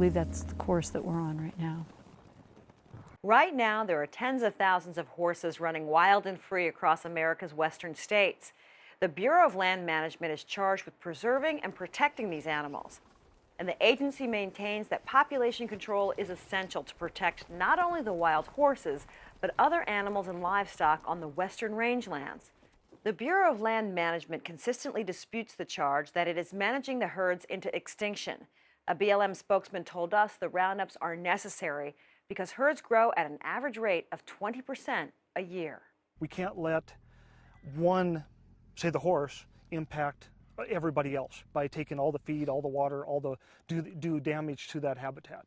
believe that's the course that we're on right now. Right now, there are tens of thousands of horses running wild and free across America's western states. The Bureau of Land Management is charged with preserving and protecting these animals. And the agency maintains that population control is essential to protect not only the wild horses, but other animals and livestock on the western rangelands. The Bureau of Land Management consistently disputes the charge that it is managing the herds into extinction. A BLM spokesman told us the roundups are necessary because herds grow at an average rate of 20% a year. We can't let one, say the horse, impact everybody else by taking all the feed, all the water, do damage to that habitat.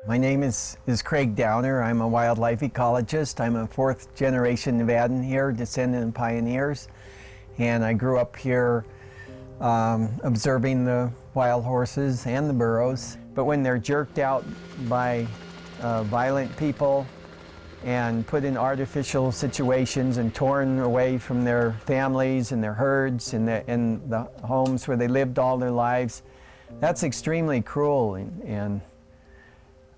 My name is Craig Downer. I'm a wildlife ecologist. I'm a fourth generation Nevadan here, descendant of pioneers. And I grew up here observing the wild horses and the burros. But when they're jerked out by violent people and put in artificial situations and torn away from their families and their herds and the homes where they lived all their lives, that's extremely cruel, and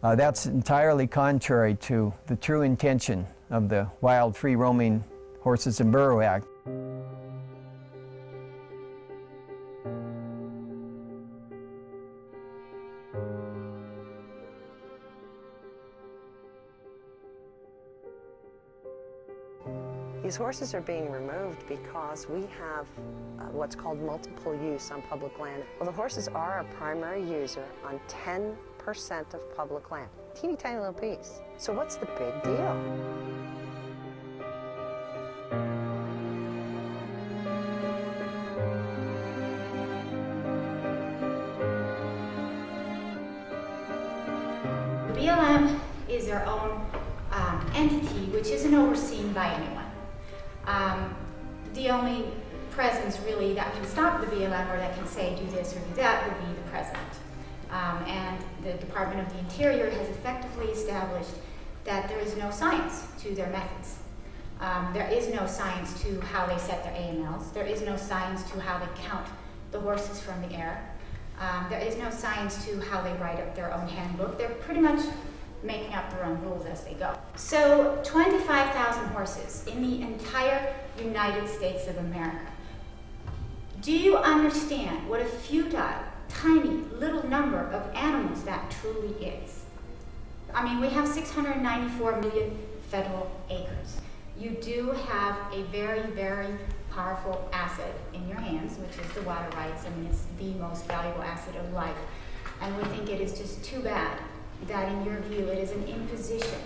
that's entirely contrary to the true intention of the Wild Free Roaming Horses and Burro Act. These horses are being removed because we have what's called multiple use on public land. Well, the horses are our primary user on 10% of public land. Teeny tiny little piece. So what's the big deal? The BLM is their own entity which isn't overseen by anyone. The only presence really that can stop the BLM or that can say do this or do that would be the president. And the Department of the Interior has effectively established that there is no science to their methods. There is no science to how they set their AMLs. There is no science to how they count the horses from the air. There is no science to how they write up their own handbook. They're pretty much making up their own rules as they go. So 25,000 horses in the entire United States of America. Do you understand what a futile, tiny, little number of animals that truly is? I mean, we have 694 million federal acres. You do have a very, very powerful asset in your hands, which is the water rights. I mean, it's the most valuable asset of life. And we think it is just too bad that in your view it is an imposition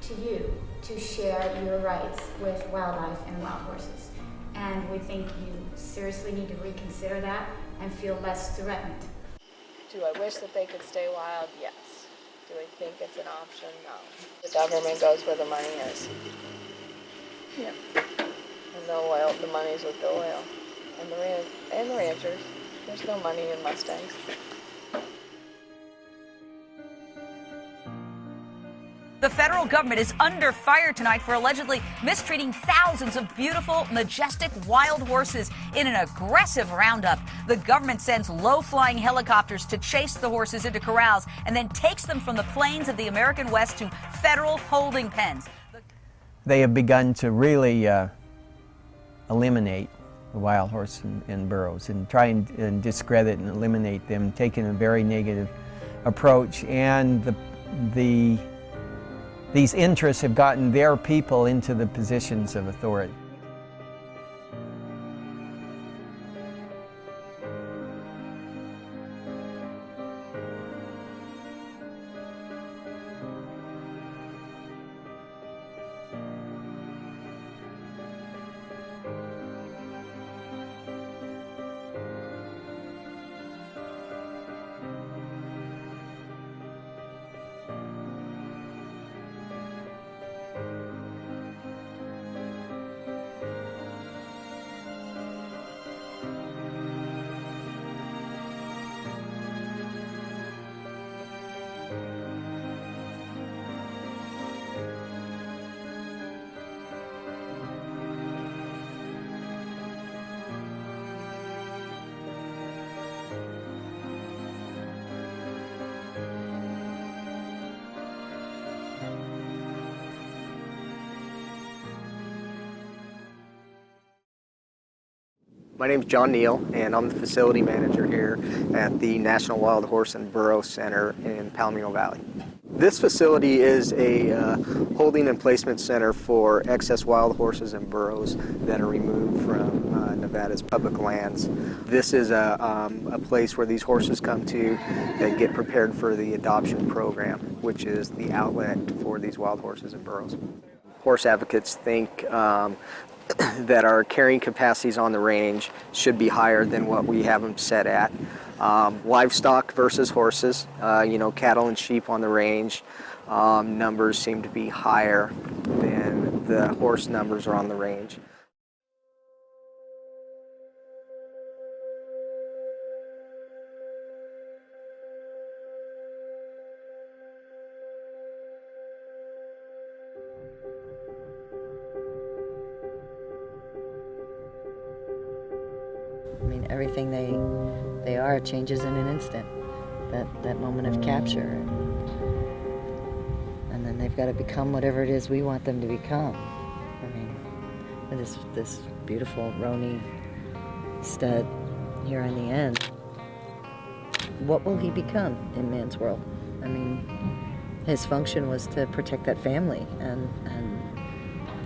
to you to share your rights with wildlife and wild horses. And we think you seriously need to reconsider that and feel less threatened. Do I wish that they could stay wild? Yes. Do I think it's an option? No. The government goes where the money is. Yeah. And the oil, the money's with the oil. And the ranchers. There's no money in Mustangs. The federal government is under fire tonight for allegedly mistreating thousands of beautiful, majestic wild horses in an aggressive roundup. The government sends low-flying helicopters to chase the horses into corrals and then takes them from the plains of the American West to federal holding pens. They have begun to really eliminate the wild horse and burros and try and discredit and eliminate them, taking a very negative approach. And these interests have gotten their people into the positions of authority. My name is John Neal, and I'm the facility manager here at the National Wild Horse and Burro Center in Palomino Valley. This facility is a holding and placement center for excess wild horses and burros that are removed from Nevada's public lands. This is a place where these horses come to that get prepared for the adoption program, which is the outlet for these wild horses and burros. Horse advocates think that our carrying capacities on the range should be higher than what we have them set at. Livestock versus horses, cattle and sheep on the range, numbers seem to be higher than the horse numbers are on the range. I mean, everything they are changes in an instant. That moment of capture, and then they've got to become whatever it is we want them to become. I mean, and this beautiful Roni stud here in the end. What will he become in man's world? I mean, his function was to protect that family and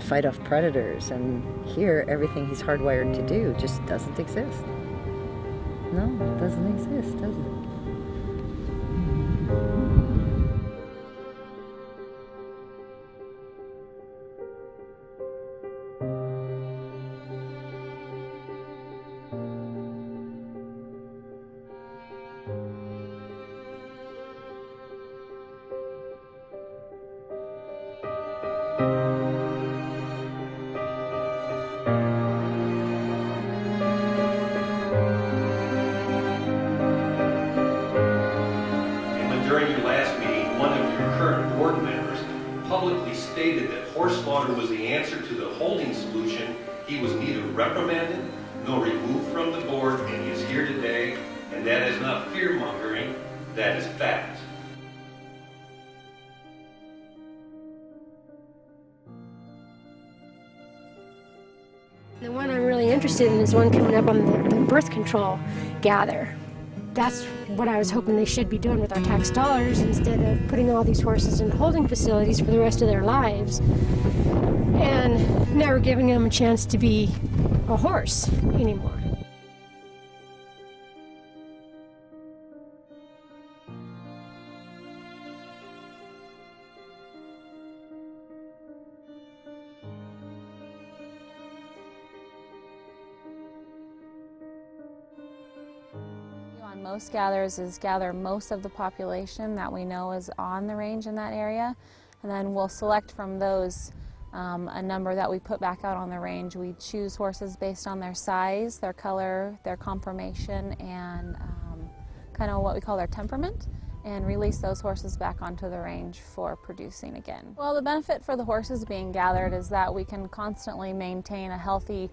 fight off predators, and here everything he's hardwired to do just doesn't exist. No, it doesn't exist, does it? During your last meeting, one of your current board members publicly stated that horse slaughter was the answer to the holding solution. He was neither reprimanded nor removed from the board, and he is here today. And that is not fear-mongering, that is fact. The one I'm really interested in is one coming up on the birth control gather. That's what I was hoping they should be doing with our tax dollars, instead of putting all these horses in holding facilities for the rest of their lives and never giving them a chance to be a horse anymore. On most gathers is gather most of the population that we know is on the range in that area, and then we'll select from those a number that we put back out on the range. We choose horses based on their size, their color, their conformation, and kind of what we call their temperament, and release those horses back onto the range for producing again. Well, the benefit for the horses being gathered is that we can constantly maintain a healthy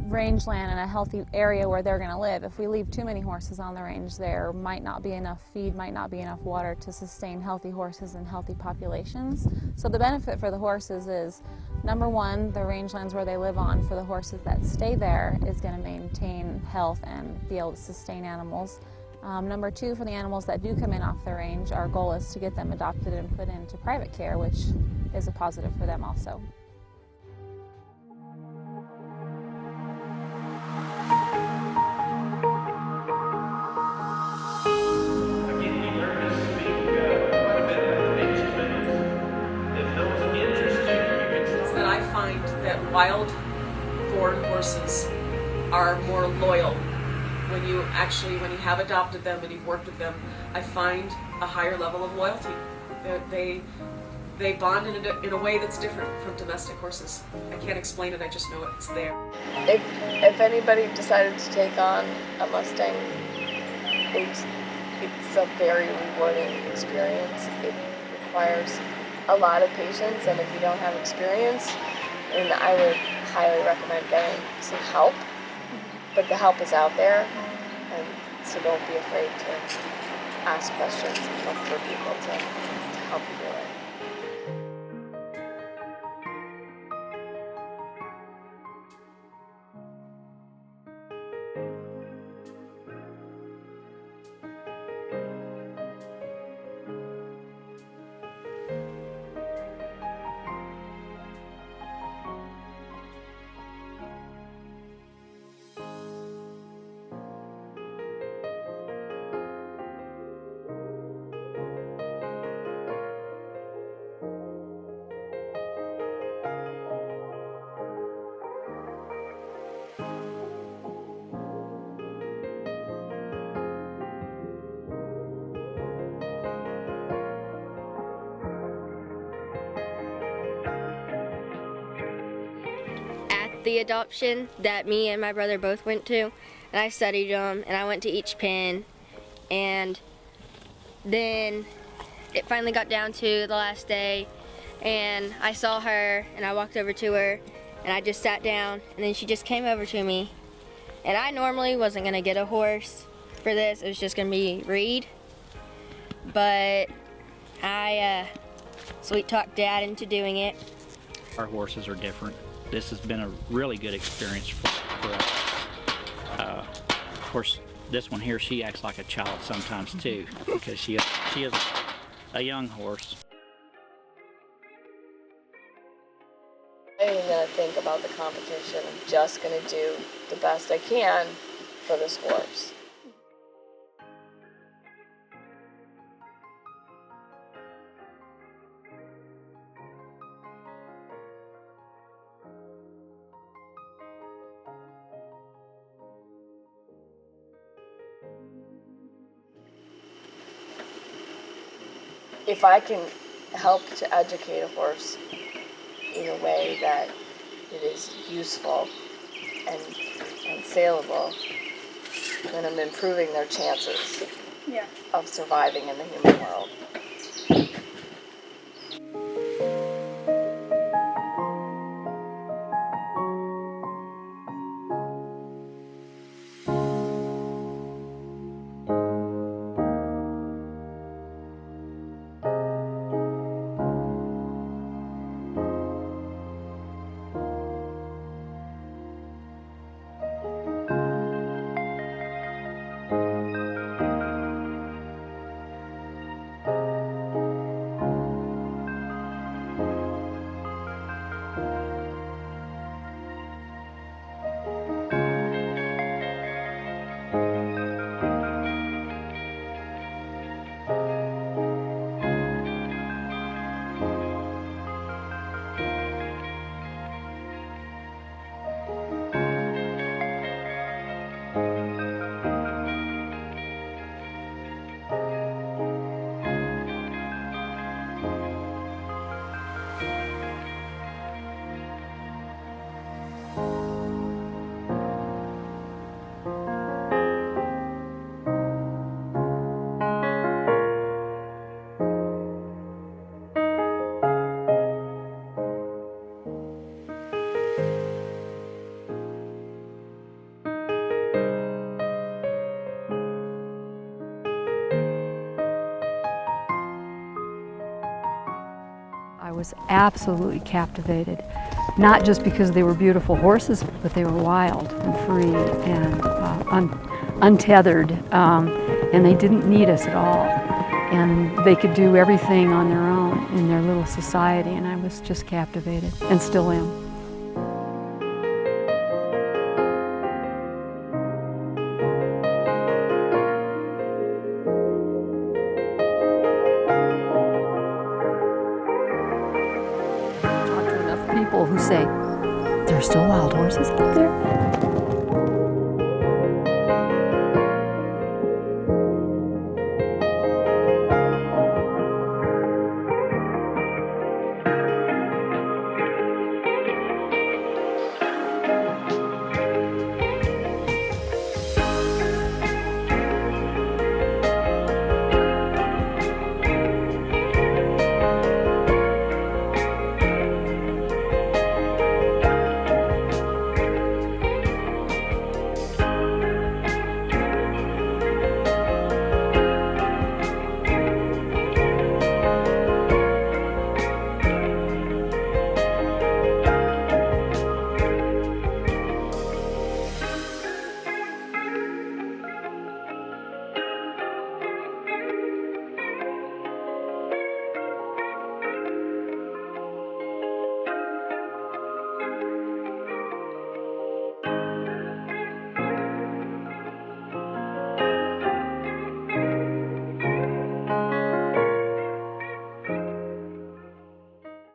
rangeland and a healthy area where they're going to live. If we leave too many horses on the range, there might not be enough feed, might not be enough water to sustain healthy horses and healthy populations. So the benefit for the horses is, number one, the rangelands where they live on for the horses that stay there is going to maintain health and be able to sustain animals. Number two, for the animals that do come in off the range, our goal is to get them adopted and put into private care, which is a positive for them also. Wild born horses are more loyal. When you have adopted them and you've worked with them, I find a higher level of loyalty. They bond in a way that's different from domestic horses. I can't explain it, I just know it's there. If anybody decided to take on a Mustang, it's a very rewarding experience. It requires a lot of patience, and if you don't have experience, and I would highly recommend getting some help, but the help is out there, and so don't be afraid to ask questions and look for people to help you do it. the adoption that me and my brother both went to, and I studied them, and I went to each pen, and then it finally got down to the last day, and I saw her, and I walked over to her, and I just sat down, and then she just came over to me, and I normally wasn't gonna get a horse for this. It was just gonna be Reed, but I sweet-talked Dad into doing it. Our horses are different. This has been a really good experience for us. Of course, this one here, she acts like a child sometimes too, because she is a young horse. I'm even going to think about the competition. I'm just going to do the best I can for this horse. If I can help to educate a horse in a way that it is useful and saleable, then I'm improving their chances of surviving in the human world. I was absolutely captivated, not just because they were beautiful horses, but they were wild and free and untethered, and they didn't need us at all. And they could do everything on their own in their little society, and I was just captivated, and still am. People who say, there are still wild horses out there?